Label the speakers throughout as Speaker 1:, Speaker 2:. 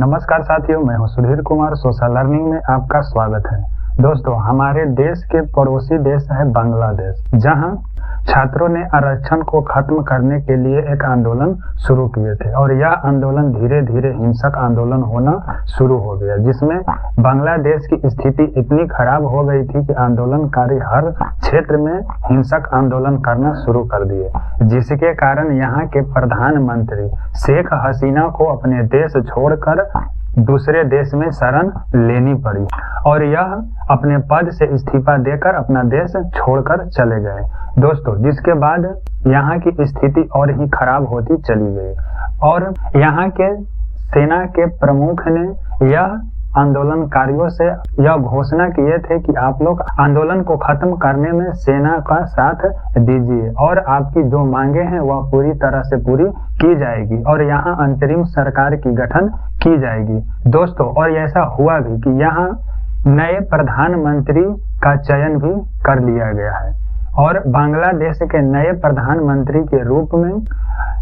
Speaker 1: नमस्कार साथियों, मैं हूं सुधीर कुमार। सोशल लर्निंग में आपका स्वागत है। दोस्तों, हमारे देश के पड़ोसी देश है बांग्लादेश, जहां छात्रों ने आरक्षण को खत्म करने के लिए एक आंदोलन शुरू किए थे और यह आंदोलन धीरे धीरे हिंसक आंदोलन होना शुरू हो गया, जिसमें बांग्लादेश की स्थिति इतनी खराब हो गई थी कि आंदोलनकारी हर क्षेत्र में हिंसक आंदोलन करना शुरू कर दिए, जिसके कारण यहाँ के प्रधानमंत्री शेख हसीना को अपने देश छोड़कर दूसरे देश में शरण लेनी पड़ी और यह अपने पद से इस्तीफा देकर अपना देश छोड़कर चले गए। दोस्तों, जिसके बाद यहाँ की स्थिति और ही खराब होती चली गई और यहाँ के सेना के प्रमुख ने यह आंदोलनकारियों से यह घोषणा किए थे कि आप लोग आंदोलन को खत्म करने में सेना का साथ दीजिए और आपकी जो मांगे हैं वह पूरी तरह से पूरी की जाएगी और यहाँ अंतरिम सरकार की गठन की जाएगी। दोस्तों, और ऐसा हुआ भी कि यहाँ नए प्रधानमंत्री का चयन भी कर लिया गया है और बांग्लादेश के नए प्रधानमंत्री के रूप में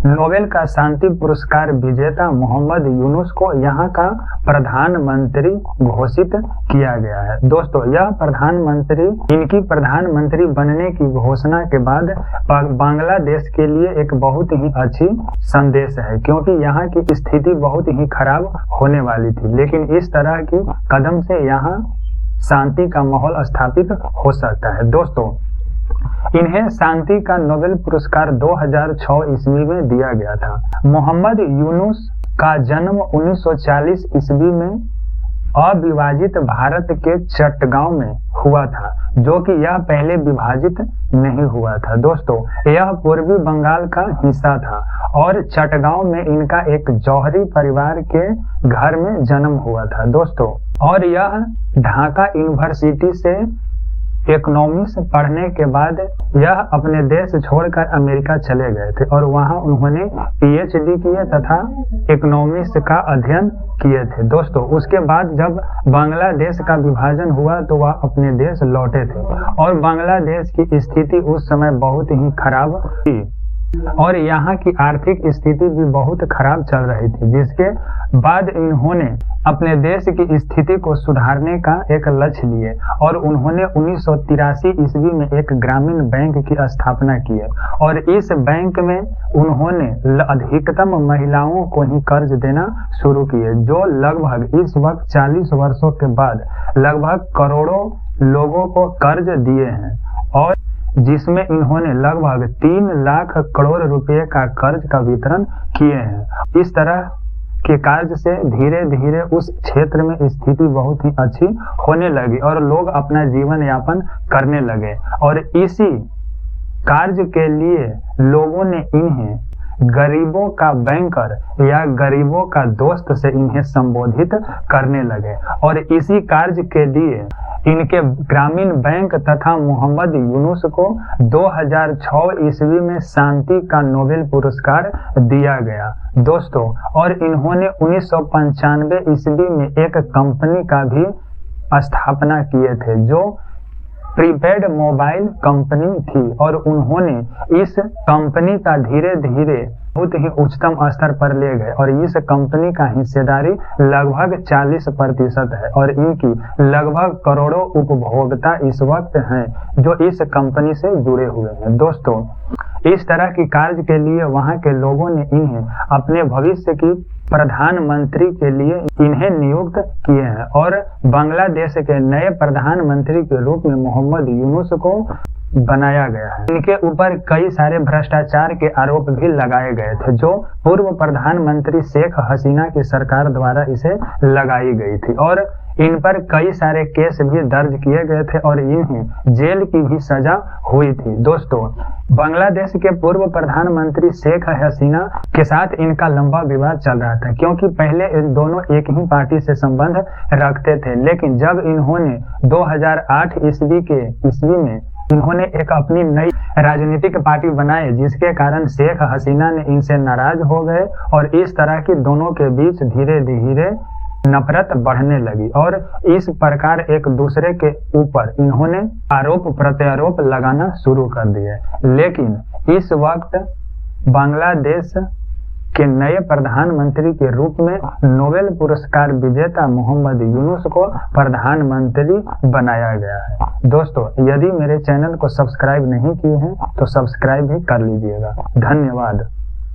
Speaker 1: नोबेल का शांति पुरस्कार विजेता मोहम्मद यूनुस को यहाँ का प्रधानमंत्री घोषित किया गया है। दोस्तों, यह प्रधानमंत्री इनकी प्रधानमंत्री बनने की घोषणा के बाद बांग्लादेश के लिए एक बहुत ही अच्छी संदेश है, क्योंकि यहाँ की स्थिति बहुत ही खराब होने वाली थी, लेकिन इस तरह की कदम से यहाँ शांति का माहौल स्थापित हो सकता है। दोस्तों, इन्हें शांति का नोबेल पुरस्कार 2006 ईस्वी में दिया गया था। मोहम्मद यूनुस का जन्म 1940 ईस्वी में अविभाजित भारत के चट्टगांव में हुआ था, जो कि यह पहले विभाजित नहीं हुआ था। दोस्तों, यह पूर्वी बंगाल का हिस्सा था और चट्टगांव में इनका एक जौहरी परिवार के घर में जन्म हुआ था। दोस्तों, और यह ढाका यूनिवर्सिटी से इकोनॉमिक्स पढ़ने के बाद यह अपने देश छोड़कर अमेरिका चले गए थे और वहां उन्होंने पीएचडी किए तथा इकोनॉमिक्स का अध्ययन किए थे। दोस्तों, उसके बाद जब बांग्लादेश का विभाजन हुआ तो वह अपने देश लौटे थे और बांग्लादेश की स्थिति उस समय बहुत ही खराब थी और यहाँ की आर्थिक स्थिति भी बहुत खराब चल रही थी, जिसके बाद इन्होंने अपने देश की स्थिति को सुधारने का एक लक्ष्य लिए और उन्होंने 1983 ईस्वी में एक ग्रामीण बैंक की स्थापना की और इस बैंक में उन्होंने अधिकतम महिलाओं को ही कर्ज देना शुरू किए, जो लगभग इस वक्त 40 वर्षों के बाद लगभग करोड़ों लोगों को कर्ज दिए हैं और जिसमें इन्होंने लगभग 3 लाख करोड़ रुपए का कर्ज का वितरण किए हैं। इस तरह के कार्य से धीरे धीरे उस क्षेत्र में स्थिति बहुत ही अच्छी होने लगी और लोग अपना जीवन यापन करने लगे और इसी कार्य के लिए लोगों ने इन्हें गरीबों का बैंकर या गरीबों का दोस्त से इन्हें संबोधित करने लगे और इसी कार्य के लिए इनके ग्रामीण बैंक तथा मोहम्मद यूनुस को 2006 ईस्वी में शांति का नोबेल पुरस्कार दिया गया। दोस्तों, और इन्होंने 1995 ईस्वी में एक कंपनी का भी स्थापना किए थे, जो प्रीपेड मोबाइल कंपनी थी और उन्होंने इस कंपनी का धीरे धीरे बहुत ही उच्चतम स्तर पर ले गए और इस कंपनी का हिस्सेदारी लगभग 40% है और इनकी लगभग करोड़ों उपभोक्ता इस वक्त हैं जो इस कंपनी से जुड़े हुए हैं। दोस्तों, इस तरह की कार्य के लिए वहां के लोगों ने इन्हें अपने भविष्य की प्रधानमंत्री के लिए इन्हें नियुक्त किए हैं और बांग्लादेश के नए प्रधानमंत्री के रूप में मोहम्मद यूनुस को बनाया गया है। इनके ऊपर कई सारे भ्रष्टाचार के आरोप भी लगाए गए थे, जो पूर्व प्रधानमंत्री शेख हसीना की सरकार द्वारा इसे लगाई गई थी और इन पर कई सारे केस भी दर्ज किए गए थे और इन्हें जेल की भी सजा हुई थी। दोस्तों, बांग्लादेश के पूर्व प्रधानमंत्री शेख हसीना के साथ इनका लंबा विवाद चल रहा था, क्योंकि पहले दोनों एक ही पार्टी से संबंध रखते थे, लेकिन जब इन्होंने 2008 ईस्वी में इन्होंने एक अपनी नई राजनीतिक पार्टी बनाई, जिसके कारण शेख हसीना ने इनसे नाराज हो गए और इस तरह की दोनों के बीच धीरे धीरे नफरत बढ़ने लगी और इस प्रकार एक दूसरे के ऊपर इन्होंने आरोप प्रत्यारोप लगाना शुरू कर दिए। लेकिन इस वक्त बांग्लादेश के नए प्रधानमंत्री के रूप में नोबेल पुरस्कार विजेता मोहम्मद यूनुस को प्रधानमंत्री बनाया गया है। दोस्तों, यदि मेरे चैनल को सब्सक्राइब नहीं किए हैं तो सब्सक्राइब भी कर लीजिएगा। धन्यवाद।